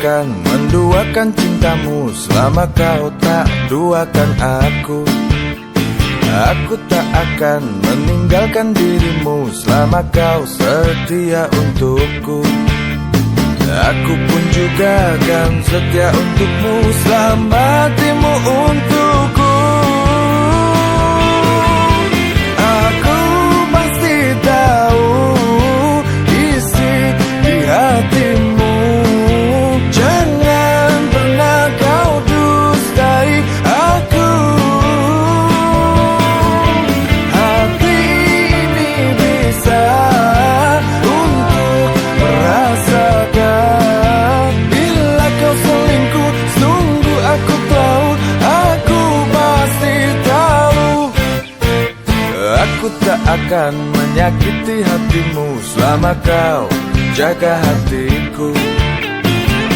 akan menduakan cintamu selama kau tak duakan aku. Aku tak akan meninggalkan dirimu selama kau setia untukku. Aku pun juga akan setia untukmu selama hatimu untukku. Aku pasti tahu isi di hatimu. Jangan pernah kau dustai aku. Hati ini bisa untuk merasakan. Bila kau selingkuh, sungguh aku tahu. Aku pasti tahu. Aku tak akan menyakiti hatimu selama kau jaga hatiku.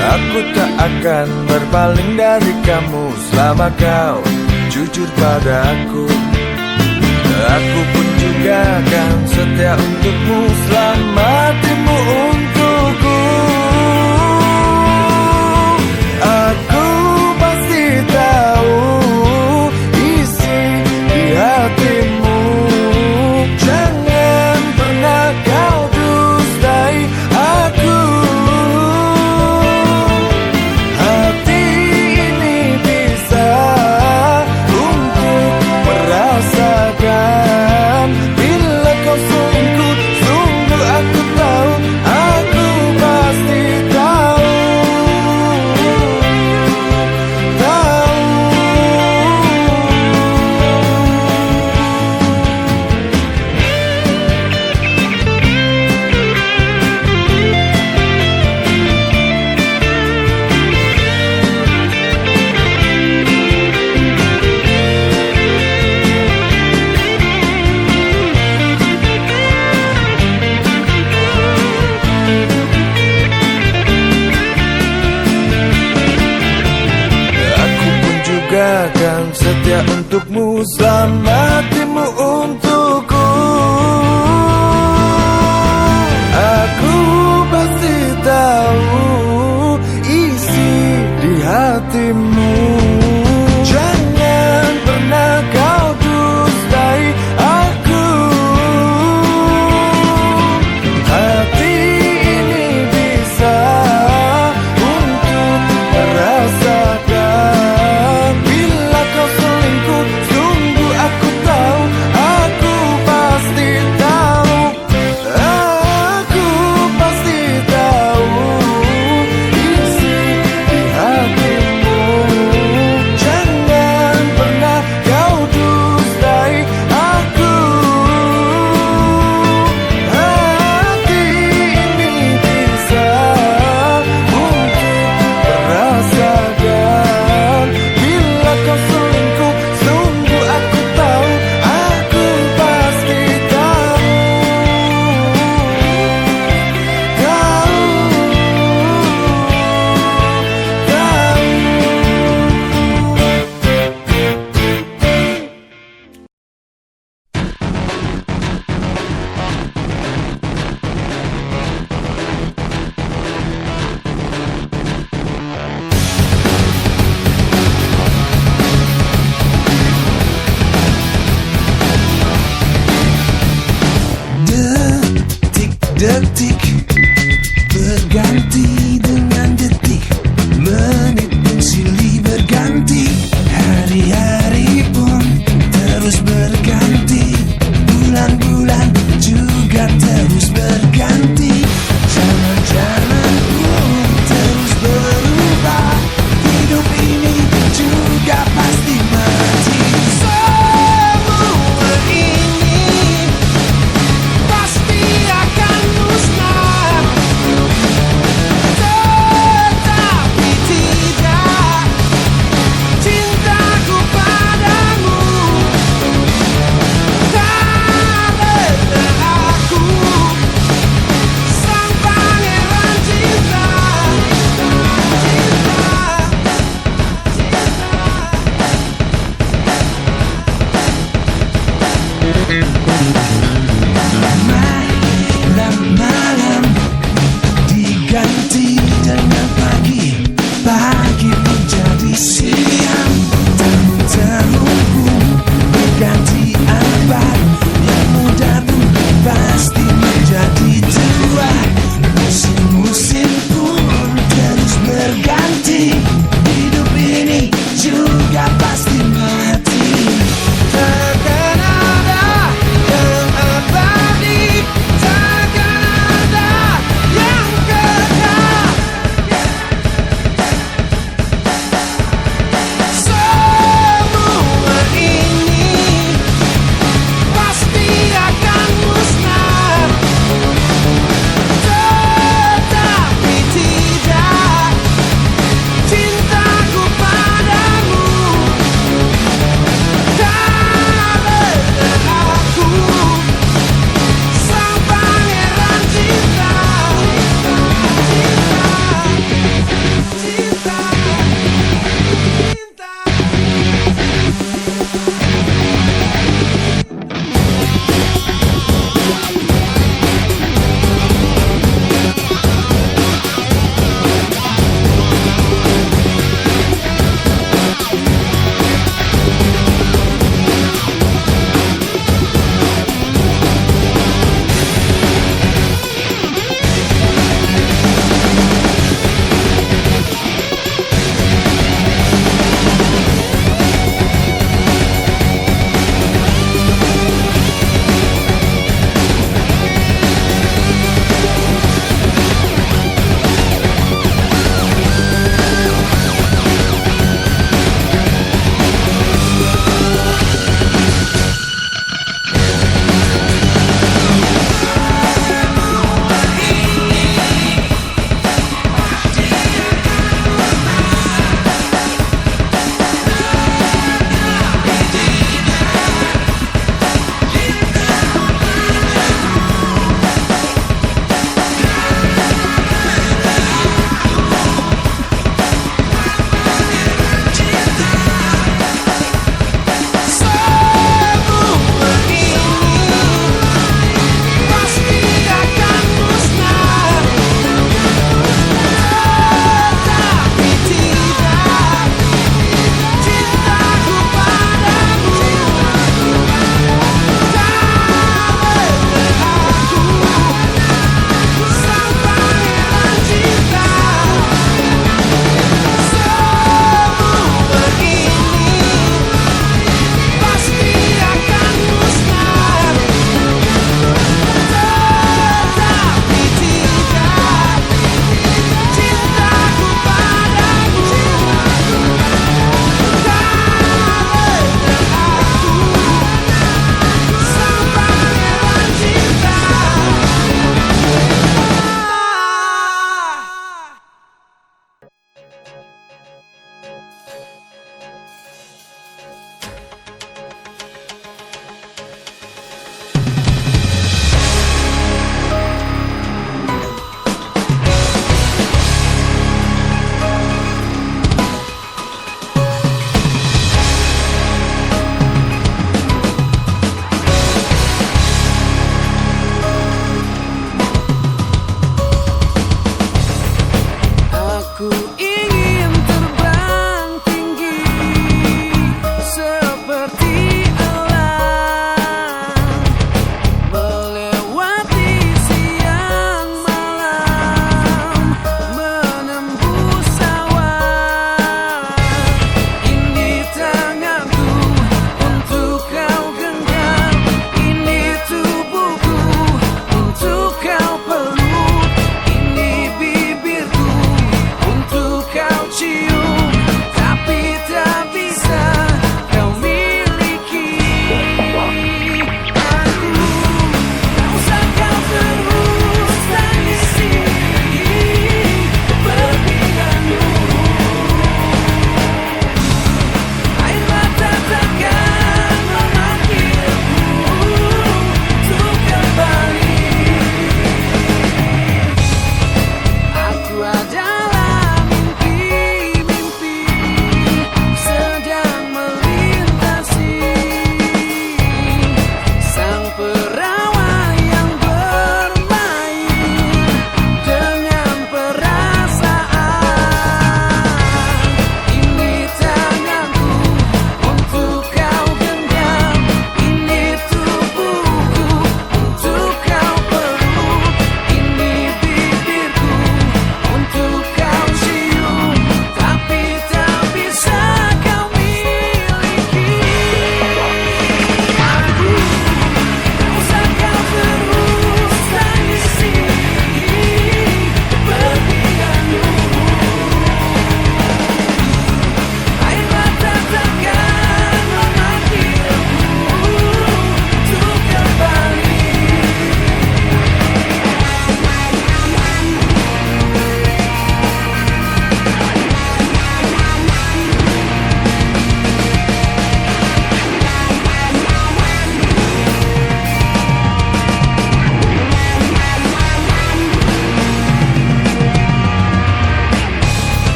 Aku tak akan berpaling dari kamu selama kau jujur padaku. Aku pun juga akan setia untukmu selama hatimu untukku. Aku pasti tahu isi di hatimu. Jangan pernah kau dustai aku. Hati ini bisa untuk merasakan. Bila kau selingkuh, sungguh aku tahu. Aku pasti tahu. Akan setia untukmu selama hatimu untukku. Aku pasti tahu isi di hatimu. Jangan pernah kau dustai aku. Hati ini bisa untuk merasakan. Bila kau selingkuh, sungguh aku tahu. Aku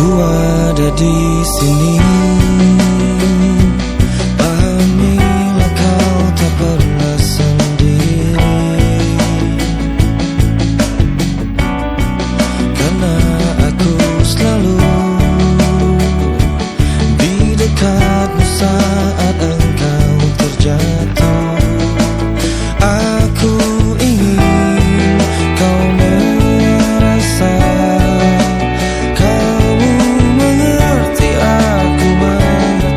Ku ada di sini, pahamilah kau tak pernah sendiri. Karena aku selalu di dekatmu saat engkau terjatuh. Aku ingin kau merasa, kau mengerti, aku mengerti.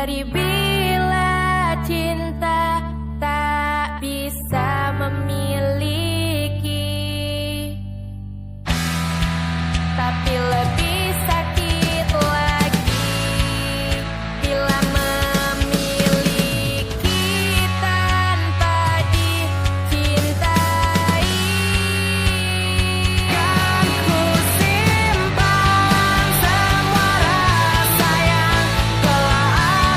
menyadari bila cinta tak bisa memiliki, tapi lebih sakit lagi bila memiliki tanpa dicintai. Kan ku simpan semua rasa yang telah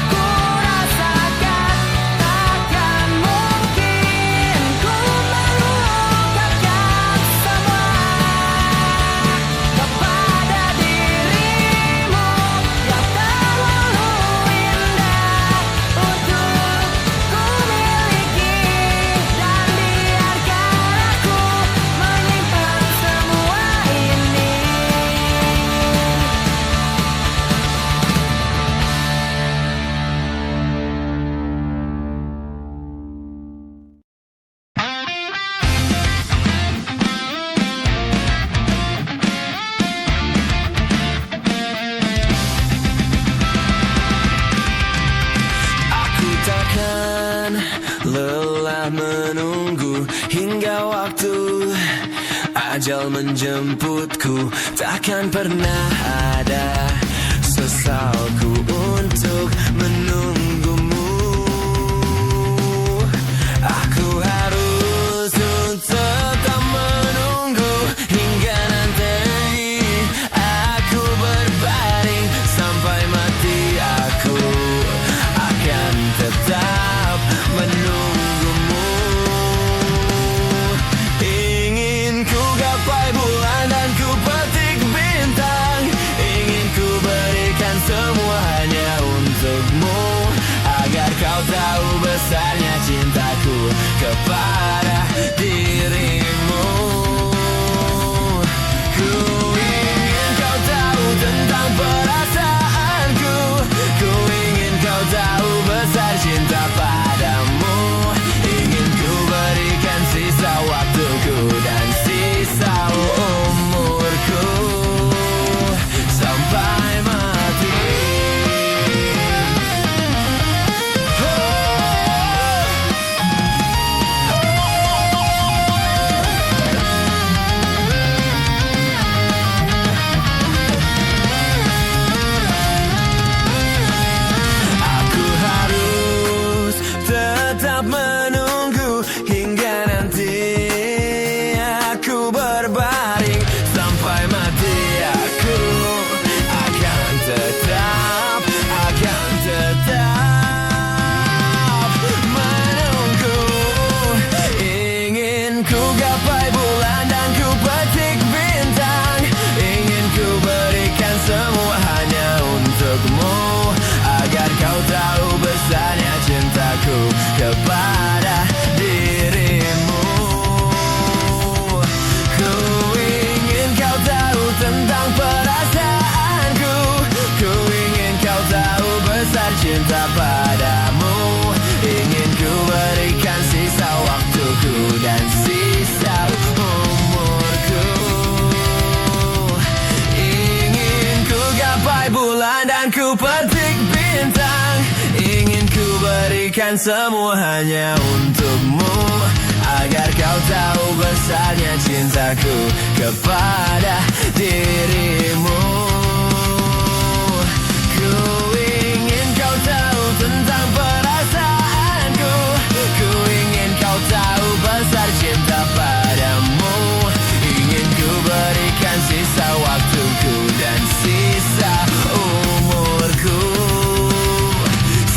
aku rasakan. Takkan mungkin ku mengungkapkan semua kepada dirimu yang terlalu indah untuk ku miliki. Dan biarkan aku menyimpan semua ini. Aku takkan lelah menunggu hingga waktu ajal menjemputku. Takkan pernah ada sesalku untuk menunggumu. Aku harus tetap menunggu hingga nanti aku berbaring sampai mati. Aku akan tetap menunggumu. Ingin ku gapai bulan dan ku petik bintang. Ingin ku berikan semua hanya untukmu, agar kau tahu besarnya cintaku kepada dirimu. Ku ingin kau tahu tentang perasaanku. Ku ingin kau tahu besar cinta padamu. Ingin ku berikan sisa waktuku dan sisa umurku sampai mati. Aku harus tetap menunggu hingga nanti aku berbaring sampai mati. Aku akan tetap menunggu. Ingin ku gapai bulan dan ku petik bintang. Ingin ku berikan semua hanya untukmu, agar kau tahu besarnya cintaku kepada dirimu. Ku ingin kau tahu tentang perasaanku. Ku ingin kau tahu besar cinta padamu. Ingin ku berikan sisa waktuku dan sisa umurku. Ingin ku gapai bulan dan ku petik bintang. Ingin ku berikan semua hanya untukmu, agar kau tahu besarnya cintaku kepada dirimu. Ku ingin kau tahu tentang perasaanku. Ku ingin kau tahu besar cinta padamu. Ingin ku berikan sisa waktuku dan sisa umurku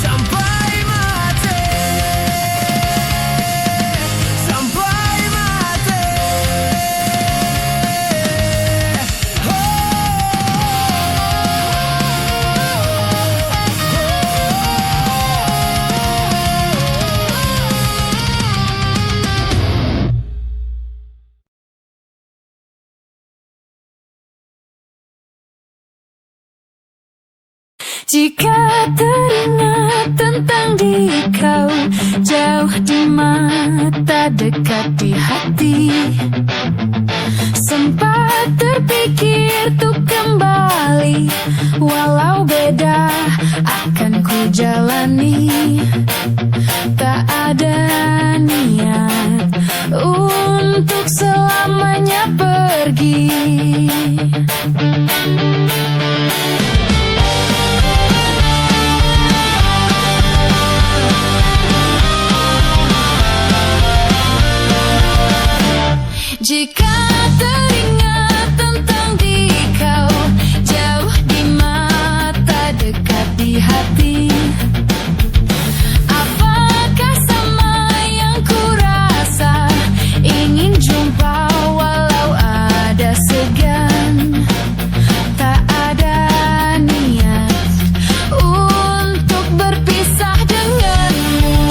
sampai mati. Sampai mati. Jika teringat tentang diri kau, jauh di mata dekat di hati, sempat terpikir untuk kembali, walau beda akan ku jalani. Tak ada niat untuk selamanya pergi. Jika teringat tentang dikau, jauh di mata, dekat di hati, apakah sama yang ku rasa? Ingin jumpa walau ada segan. Tak ada niat untuk berpisah denganmu.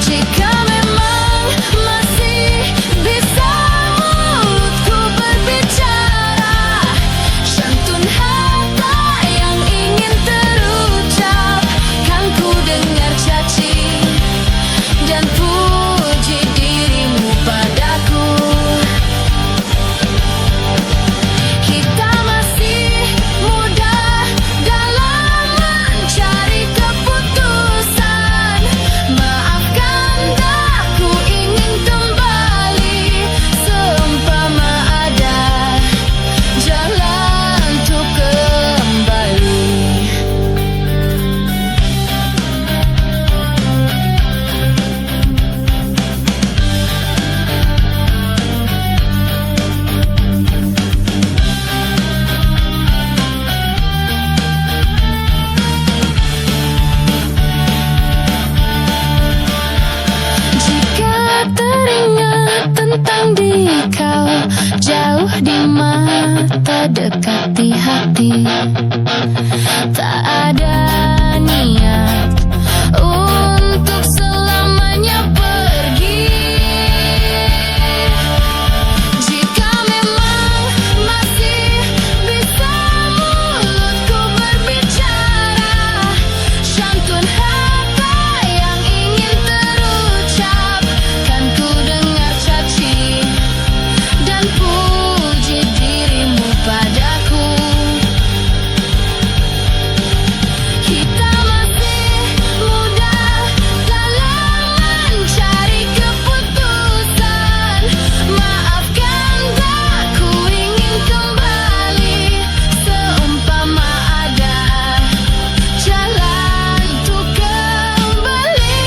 Jika memang masih bisa mulutku berbicara, santun kata yang ingin terucap, kan ku dengar caci dan puji dirimu padaku. Kita masih muda dalam mencari keputusan. Maafkan aku ingin kembali, seumpama ada jalan untuk kembali. Jika teringat tentang dikau, jauh di mata, dekat di hati, tak ada niat untuk selamanya pergi. Jika memang masih bisa mulutku berbicara, santun kata yang ingin terucap, kan ku dengar caci dan puji dirimu padaku. Kita masih muda dalam mencari keputusan. Maafkan aku ingin kembali, seumpama ada jalan untuk kembali.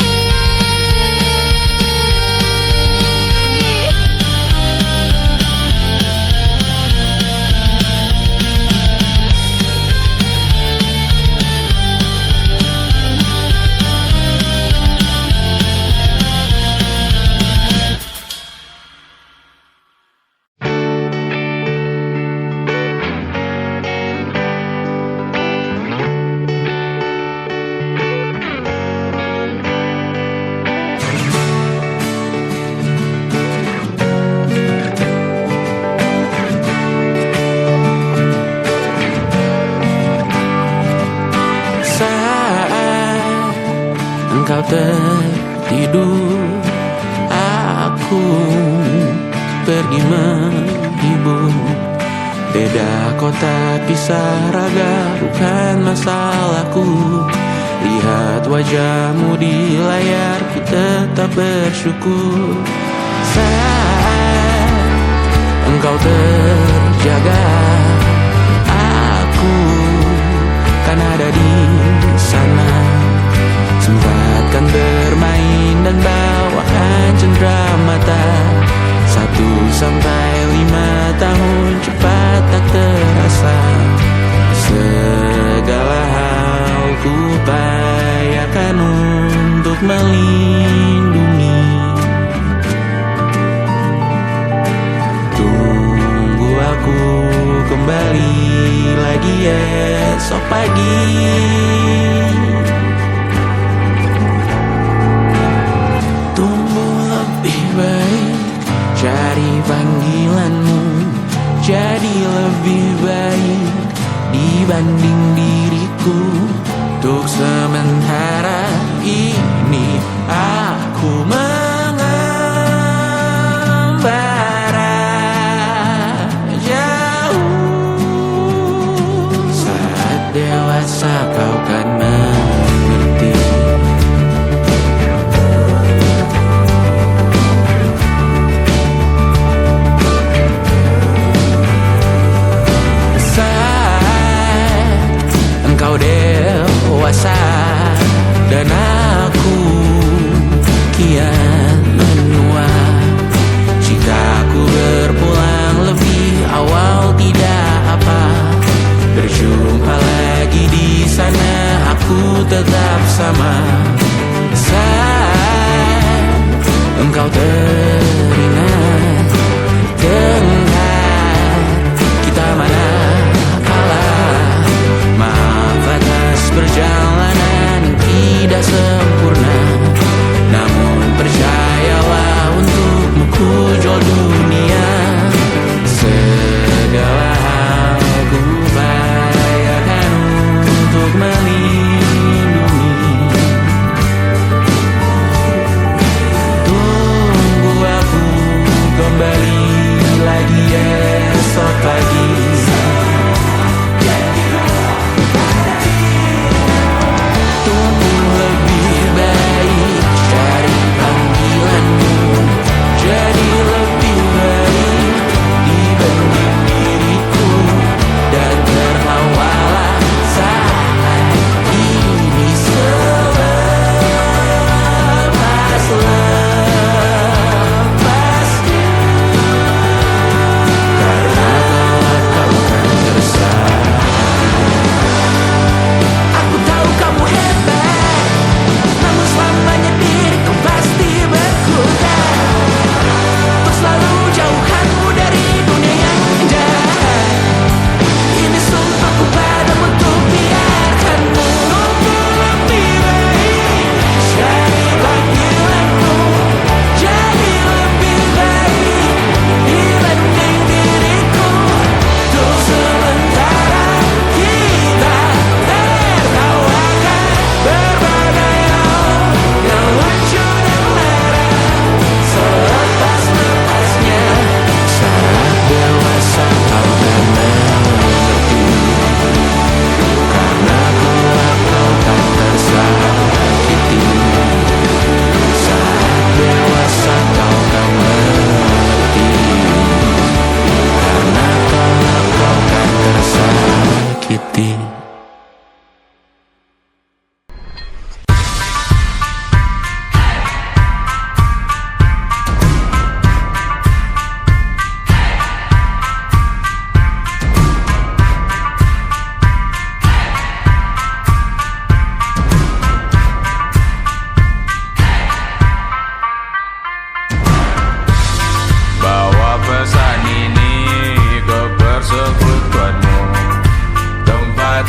Saat engkau tertidur, aku pergi menghibur. Beda kota pisah raga bukan masalahku. Lihat wajahmu di layar, ku tetap bersyukur. Saat engkau terjaga, aku kan ada di sana. Sempatkan bermain dan bawakan cenderamata. 1-5 tahun cepat tak terasa. Segala hal ku upayakan untuk melindungi. Tunggu aku kembali lagi esok pagi. Tumbuh lebih baik, cari panggilanmu, jadi lebih baik dibanding diriku. Untuk sementara ini aku mengembara. dewasa kau kan mengerti. Saat engkau dewasa dan aku kian menua, jika ku berpulang lebih awal tidak apa. Berjumpa lagi di sana, aku tetap sama. Saat engkau teringat tengah kita mana kalah. Maaf atas perjalanan yang tidak sempurna, namun percayalah untukmu ku jual dunia. Segala hal ku bayarkan untuk melindungi. Tunggu aku kembali lagi esok pagi. Tunggu lebih baik dari panggilanmu, jadi lebih baik dibanding diriku. Dan tertawalah saat ini selepas-lepasnya, karena kelak kau kan tersakiti. Aku tahu kamu hebat, namun selamanya diriku pasti berkutat. Untuk selalu jauhkanmu dari dunia yang indah. Ini sumpahku padamu untuk biarkanmu lebih baik dari panggilanmu, jadi lebih baik dibanding diriku. Untuk sementara kita tertawakan berbagai hal yang lucu dan marah. Selepas-lepasnya, saat dewasa kau kan mengerti, karena kelak kau kan tersakiti. Saat dewasa kau kan mengerti, karena kelak kau kan tersakiti. Bawa pesan ini ke persekutuanmu, tempat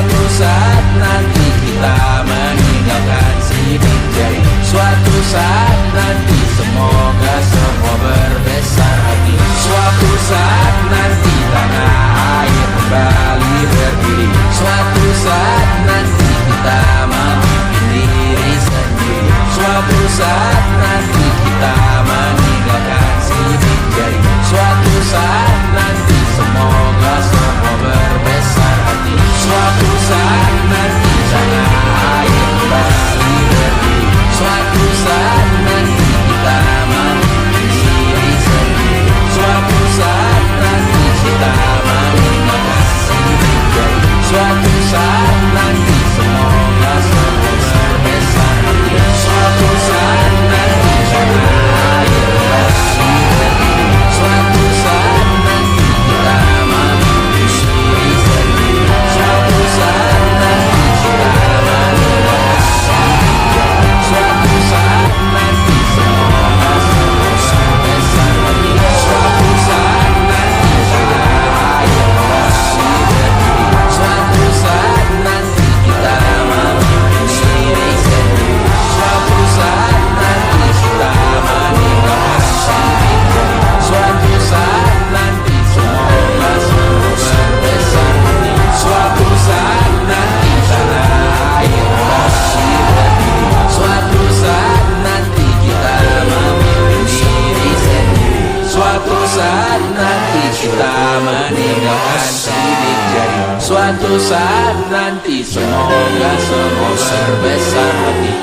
Suatu saat nanti kita meninggalkan sidik jari. Suatu saat nanti semoga semua berbesar hati. Suatu saat nanti tanah air kembali berdiri. Suatu saat nanti kita memimpin diri sendiri. Suatu saat nanti kita meninggalkan sidik jari. Suatu saat nanti semoga semua berbesar hati. Suatu saat nanti tanah air kembali berdiri. Suatu saat nanti kita memimpin diri sendiri. Suatu saat nanti kita meninggalkan sidik jari. Suatu saat nanti semoga semua berbesar hati. Suatu saat nanti tanah air kembali berdiri. Suatu saat nanti kita memimpin diri sendiri. Suatu saat nanti kita meninggalkan sidik jari. Suatu saat nanti semoga semua berbesar hati. Suatu saat nanti tanah air kembali berdiri. Suatu saat nanti kita memimpin diri sendiri. Suatu saat nanti kita meninggalkan sidik jari. Suatu saat nanti semoga semua berbesar hati. Suatu saat nanti tanah air kembali berdiri. Suatu saat nanti kita memimpin diri sendiri. Suatu saat nanti kita meninggalkan sidik jari. Suatu saat nanti semoga semua berbesar hati.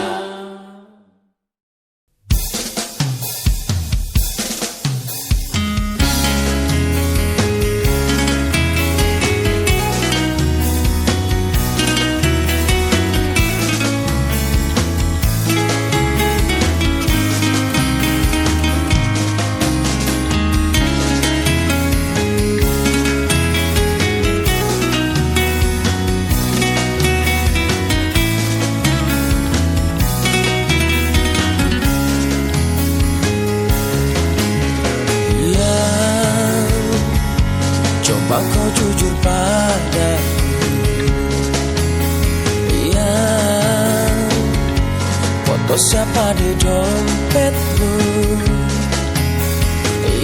Coba kau jujur padaku, yang foto siapa di dompetmu,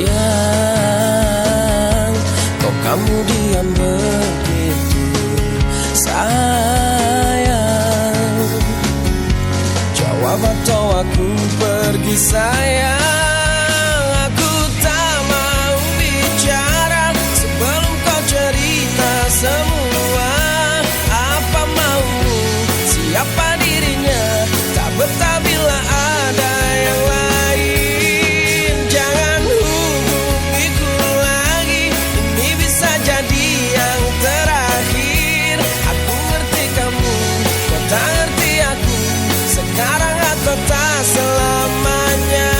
yang kok kamu diam begitu sayang. Jawab atau aku pergi sayang. Semua apa maumu, siapa dirinya, tak betah bila ada yang lain. Jangan hubungiku lagi, ini bisa jadi yang terakhir. Aku ngerti kamu, kau tak ngerti aku, sekarang atau tak selamanya.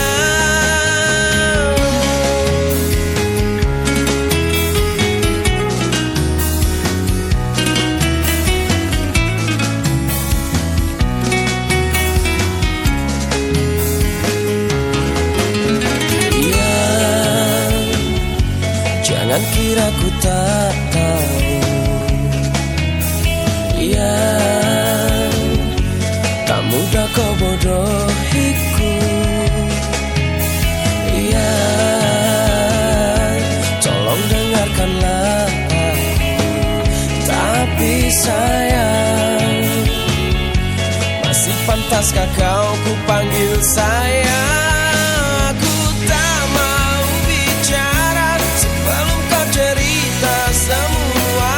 Jangan kira ku tak tahu, ya tak mudah kau bodohiku, ya tolong dengarkanlah aku. Tapi sayang, masih pantaskah kau ku panggil sayang? Semua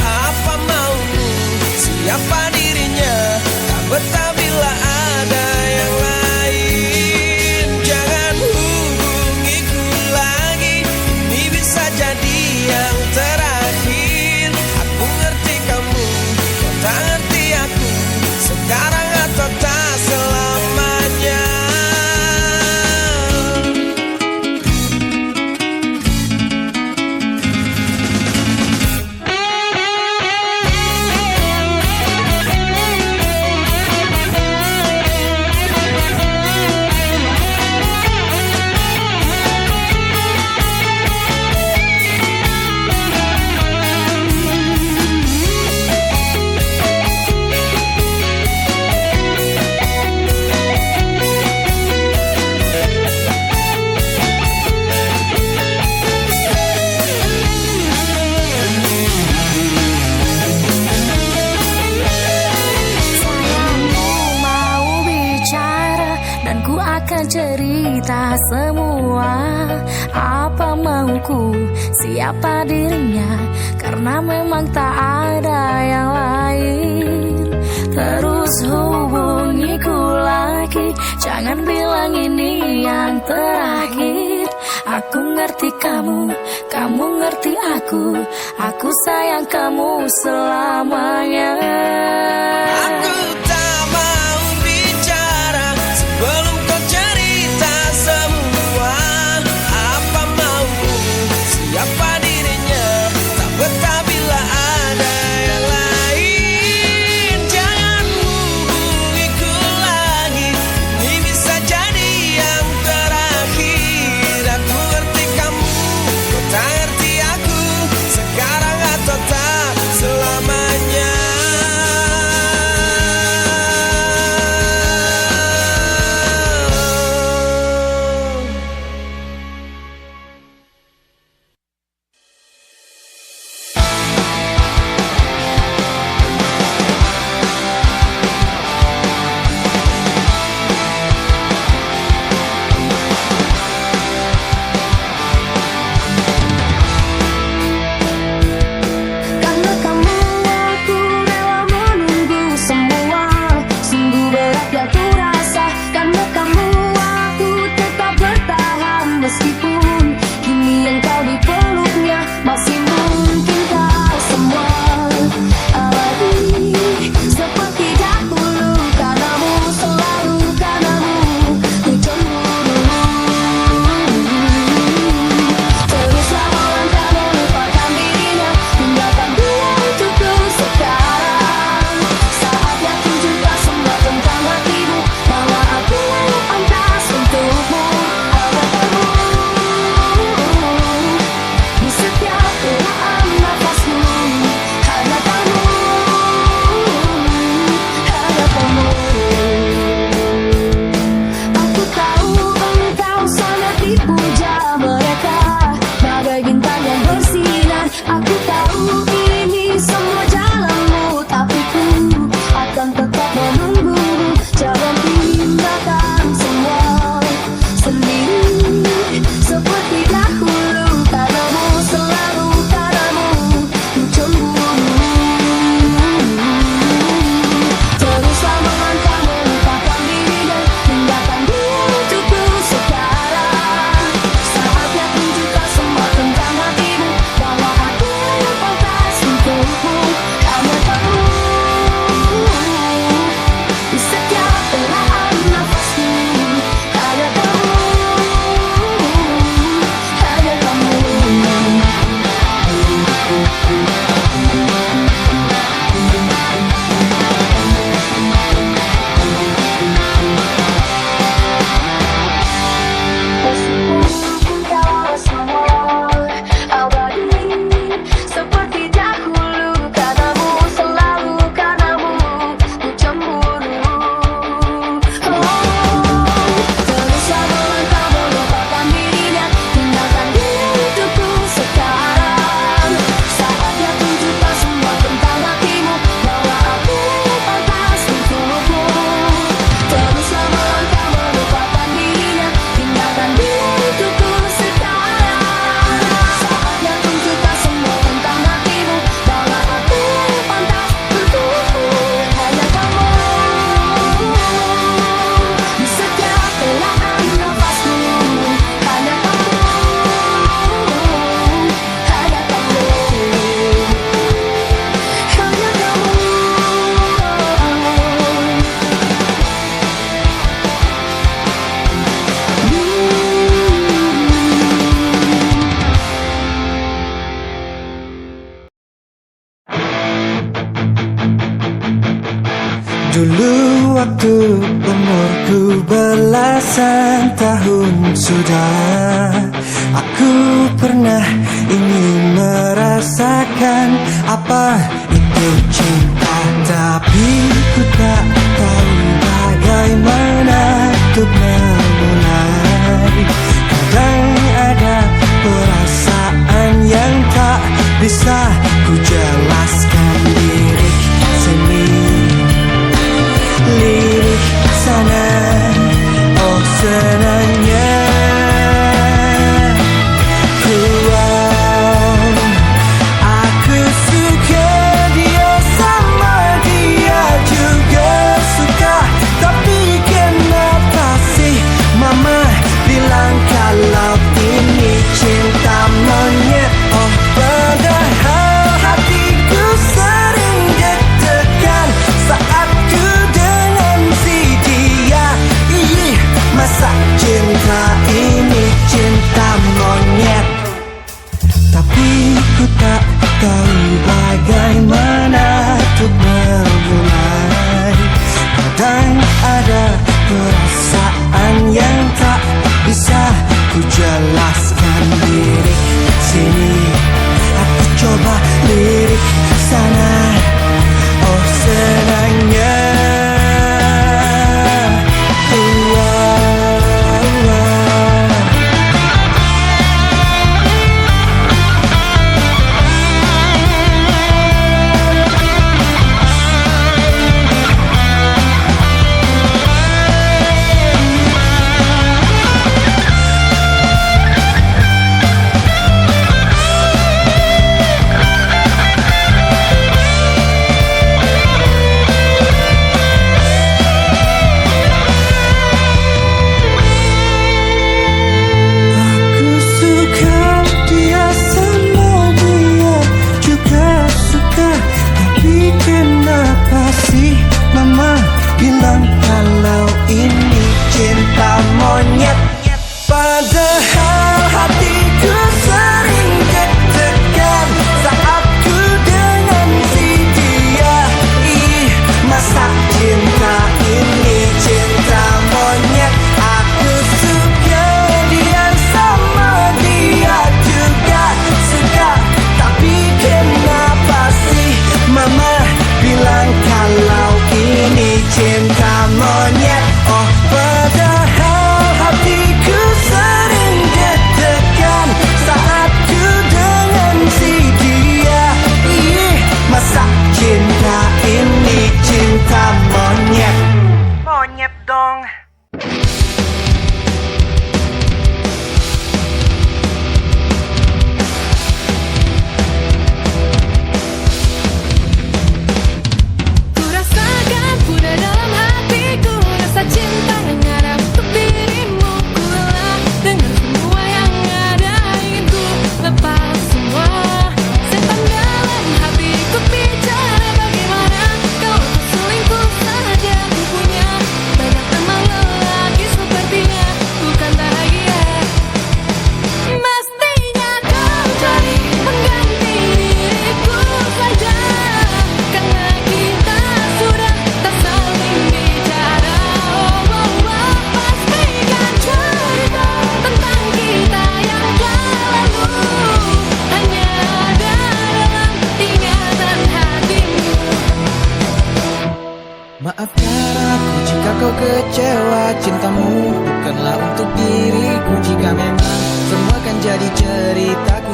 apa maumu, siapa dirinya, tak betah bila ada yang lain. Jangan hubungiku lagi, ini bisa jadi yang terakhir. Aku ngerti kamu, kau tak ngerti aku, sekarang atau tak selamanya. cerita semua apa mauku, siapa dirinya, karena memang tak ada yang lain. Terus hubungiku lagi, jangan bilang ini yang terakhir. Aku ngerti kamu, kamu ngerti aku sayang kamu selamanya. Aku tak mau bicara sebelum kau cerita semua apa maumu, siapa dirinya, tak betah bila ada yang lain. Jangan hubungiku lagi, ini bisa jadi yang terakhir. Aku ngerti kamu, kau tak ngerti aku, sekarang atau tak selamanya. Karena kamu aku rela menunggu semua, sungguh berat yang ku rasa. Karena kamu aku tetap bertahan, meskipun kini engkau di peluknya. Masih mungkinkah semua abadi seperti dahulu, karenamu, selalu karenamu ku cemburu. Teruslah melangkah melupakan dirinya, tinggalkan dia untukku sekarang. Saatnya tunjukkan semua tentang hatimu, bahwa aku yang pantas untukmu. Ada kamu di setiap helaan nafasmu, ada kamu, ada kamu. Aku tahu engkau sangat dipuja mereka, bagai bintang yang bersinar. Aku tahu ini semua jalanmu, tapi ku akan tetap menunggumu. Jangan tinggalkan semua sendiri seperti dahulu, karenamu, selalu karenamu ku cemburu. Teruslah melangkah melupakan dirinya, tinggalkan dia untukku sekarang. Saatnya tunjukkan semua tentang hatimu, bahwa aku yang pantas untukmu. Hanya kamu di setiap helaan nafasmu, hanya kamu, hanya kamu. Meskipun kau semua abadi seperti dahulu, karenamu, selalu karenamu ku cemburu. Teruslah melangkah melupakan dirinya, tinggalkan dia untukku sekarang. Saatnya tunjukkan semua tentang hatimu, bahwa aku yang pantas untukmu. Teruslah melangkah melupakan dirinya, tinggalkan dia untukku sekarang. Saatnya tunjukkan semua tentang hatimu, bahwa aku yang pantas untukmu. Hanya kamu di setiap helaan nafasmu, hanya kamu, hanya kamu, hanya kamu. Dulu waktu umurku belasan tahun sudah, aku pernah ingin merasakan apa itu cinta. Tapi ku tak tahu bagaimana untuk memulai. Kadang ada perasaan yang tak bisa ku jelaskan. Lirik sini, lirik sana, oh senangnya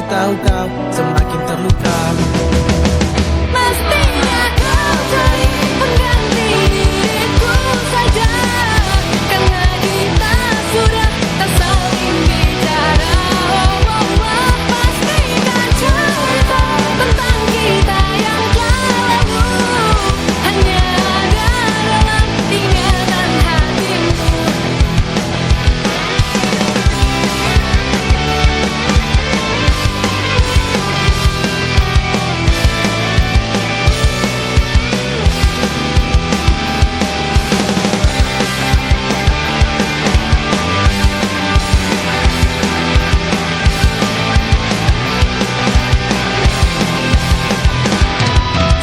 tahu kau semakin terluka. Mestinya kau cari pengganti diriku saja, karena kita sudah tak saling bicara. Pastikan cerita tentang kita yang telah lalu hanya ada dalam ingatan hatimu.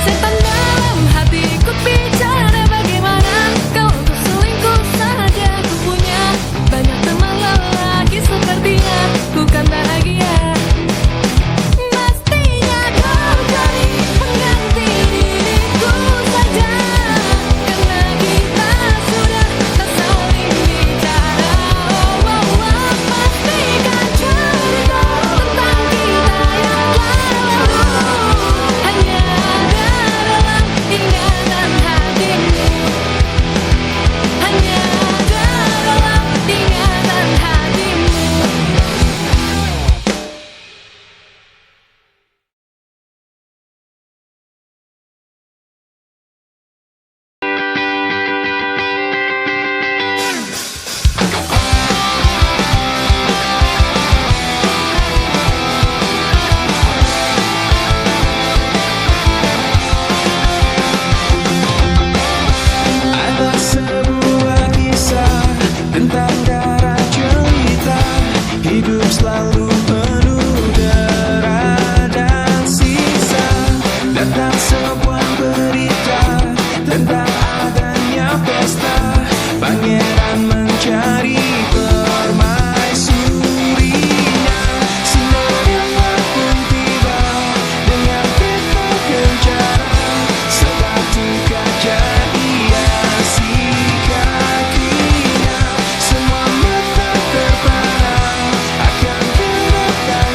Setan dalam hatiku bicara, bagaimana kau untuk selingkuh saja. Ku punya banyak teman lelaki sepertinya, ku kan bahagia. Mestinya kau cari pengganti diriku saja, karena kita sudah tak saling bicara. Pastikan cerita tentang kita yang telah lalu hanya ada dalam ingatan hatimu. Hanya ada dalam ingatan hatimu. Ada sebuah kisah tentang darah cerita, hidup selalu penuh dera dan sisa. Datang sebuah berita tentang adanya pesta, pangeran mencari permaisurinya. Cinderella pun tiba dengan kereta kencana, sepatu kaca hiasi kakinya. Semua mata terpana akan kedatangannya.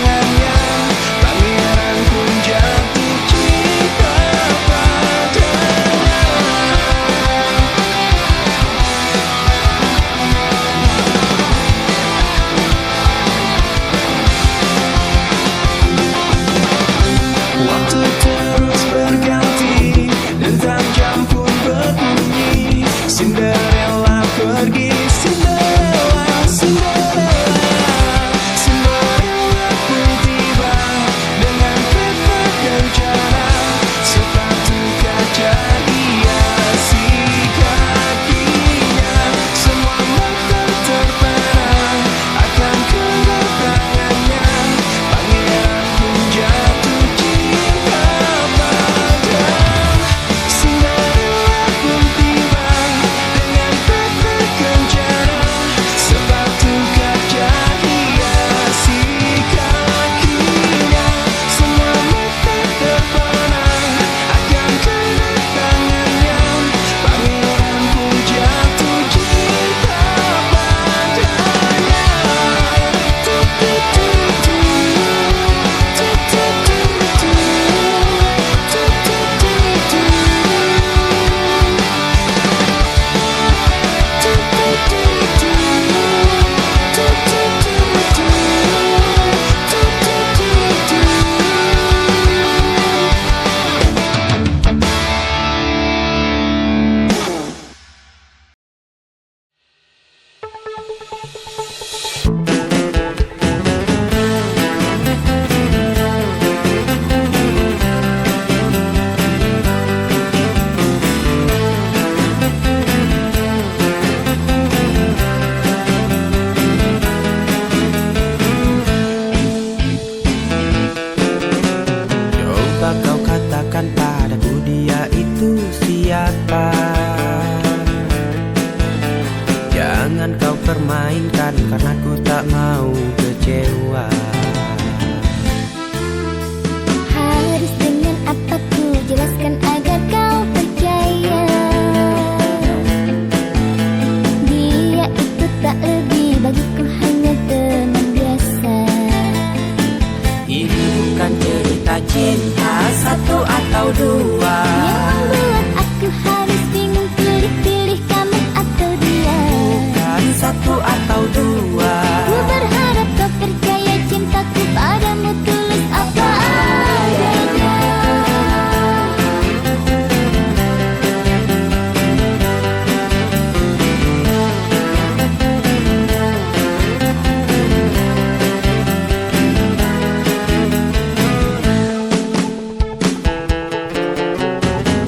cinta, satu atau dua. Yang membuat aku harus bingung pilih-pilih kamu atau dia. Bukan satu atau dua. Ku berharap kau percaya cintaku padamu tulus apa adanya.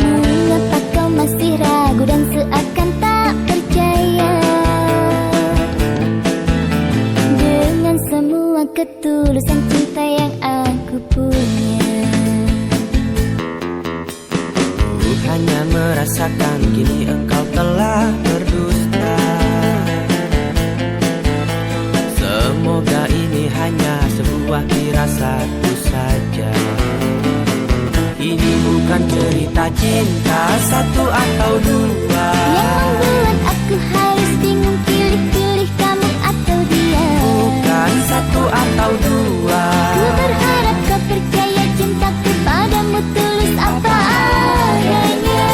Mengapa kau masih ragu dan seakan tak percaya dengan semua ketulusan cinta yang aku punya? Ku hanya merasakan kini engkau telah berdusta. Semoga ini hanya sebuah firasatku saja. Ini bukan cerita cinta, satu atau dua. Yang membuat aku harus bingung pilih-pilih kamu atau dia. Bukan satu atau dua. Ku berharap kau percaya cintaku padamu tulus apa adanya.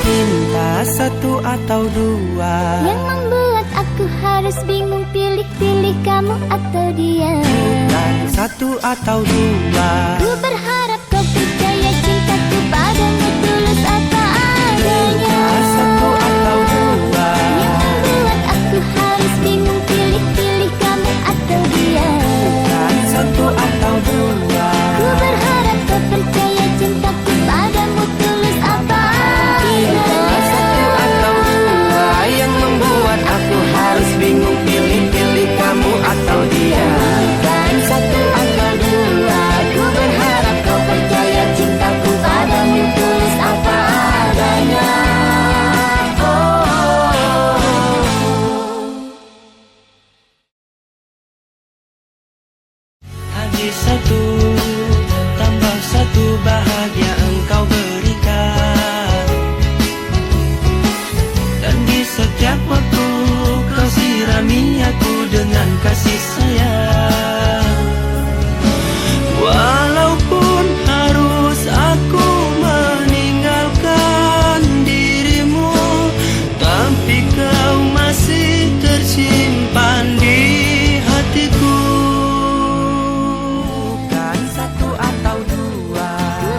Cinta, satu atau dua. Yang membuat aku harus bingung pilih-pilih kamu atau dia. Bukan satu atau dua. Ku berharap kau percaya cintaku padamu tulus apa adanya. Satu atau dua. Yang membuat aku harus bingung pilih-pilih kamu atau dia. Bukan satu atau dua. Ku berharap kau percaya cintaku padamu tulus apa adanya. Satu atau dua. Yang membuat aku harus bingung pilih-pilih kamu atau dia. Bukan satu atau dua. Ku berharap kau percaya cintaku padamu tulus apa adanya. Hadir satu, tambah satu bahagia engkau berikan. Dan di setiap waktu kau sirami aku dengan kasih sayang. Walaupun harus aku meninggalkan dirimu, tapi kau masih tersimpan di hatiku. Bukan satu atau dua. Ku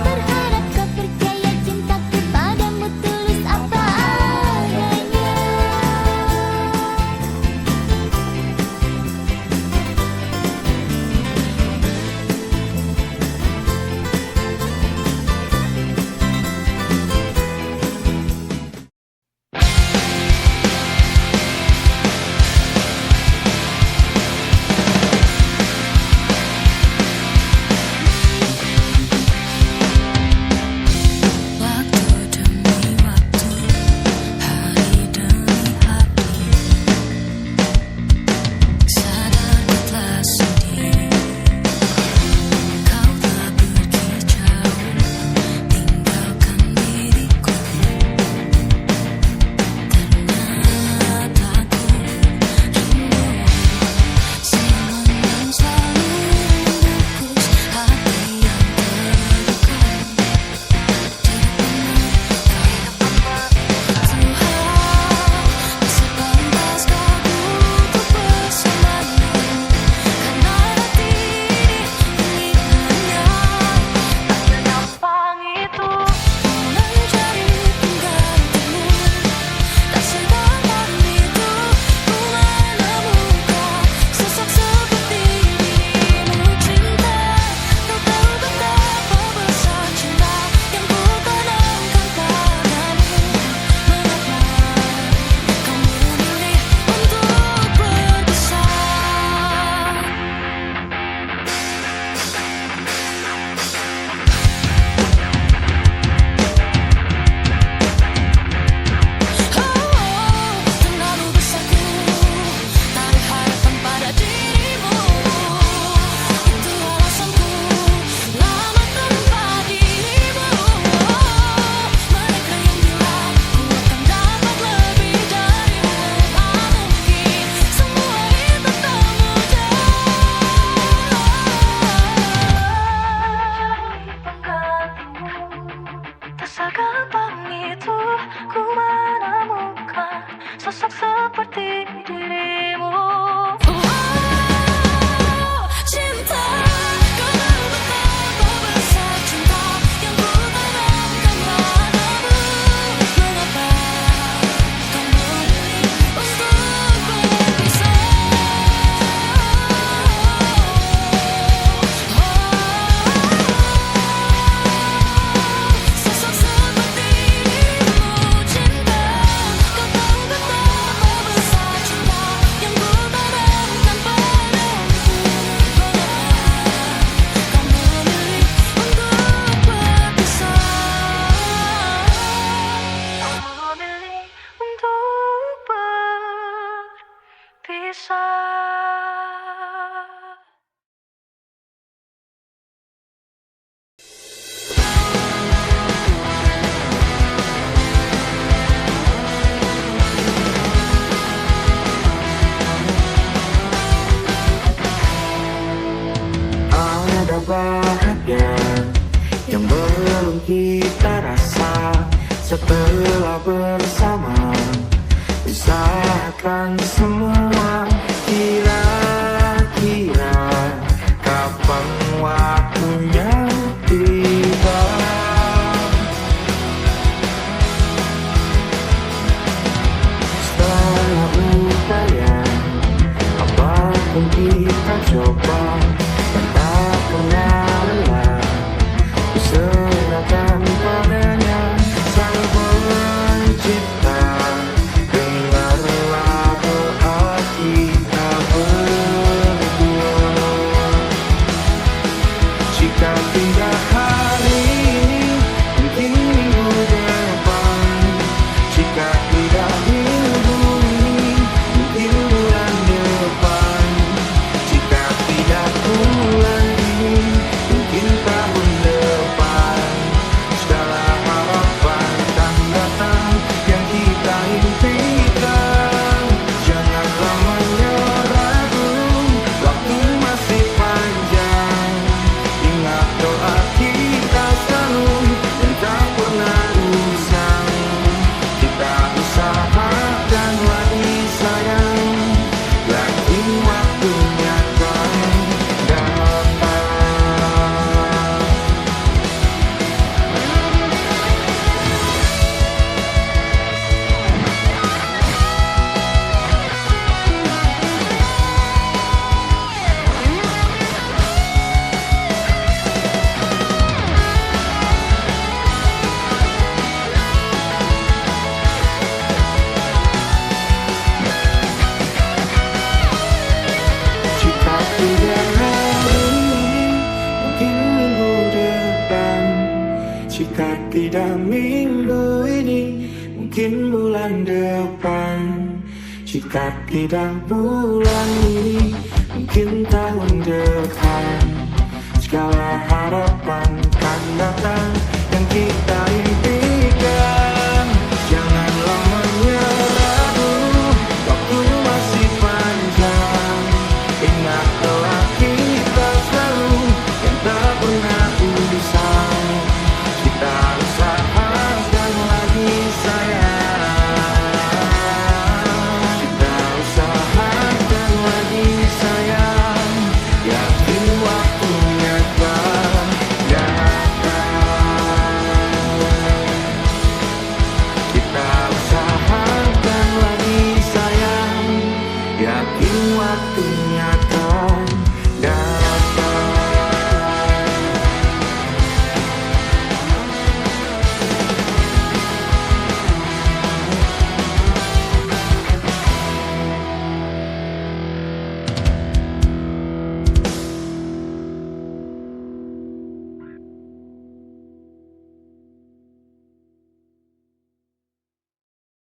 bahagia yang belum kita rasa. Setelah bersama usahakan semua. Kira-kira kapan waktunya tiba? Setelah upaya apapun kita coba, dan tak pernah lelah, ku serahkan padanya Sang Pencipta. Dengarlah doa kita berdua. Jika tidak hari ini, mungkin minggu depan. Jika tidak minggu ini, mungkin bulan depan. Jika tidak bulan ini, mungkin tahun depan. Segala harapan akan datang yang kita impikan. Janganlah menyerah dulu, waktu masih panjang. Ingat doa kita selalu dan tak pernah usang. Kita usahakan lagi sayang, yakin waktunya akan datang. Jika tidak hari ini, mungkin minggu depan. Jika tidak minggu ini, mungkin bulan depan. Jika tidak bulan ini, mungkin tahun depan. Segala harapan akan datang yang kita impikan. Janganlah menyerah dulu, waktu masih panjang. Ingat doa kita selalu yang tak pernah usang. Kita usahakan lagi sayang. Kita usahakan lagi sayang, yakin waktunya akan datang. Kita usahakan lagi sayang, yakin waktunya akan datang.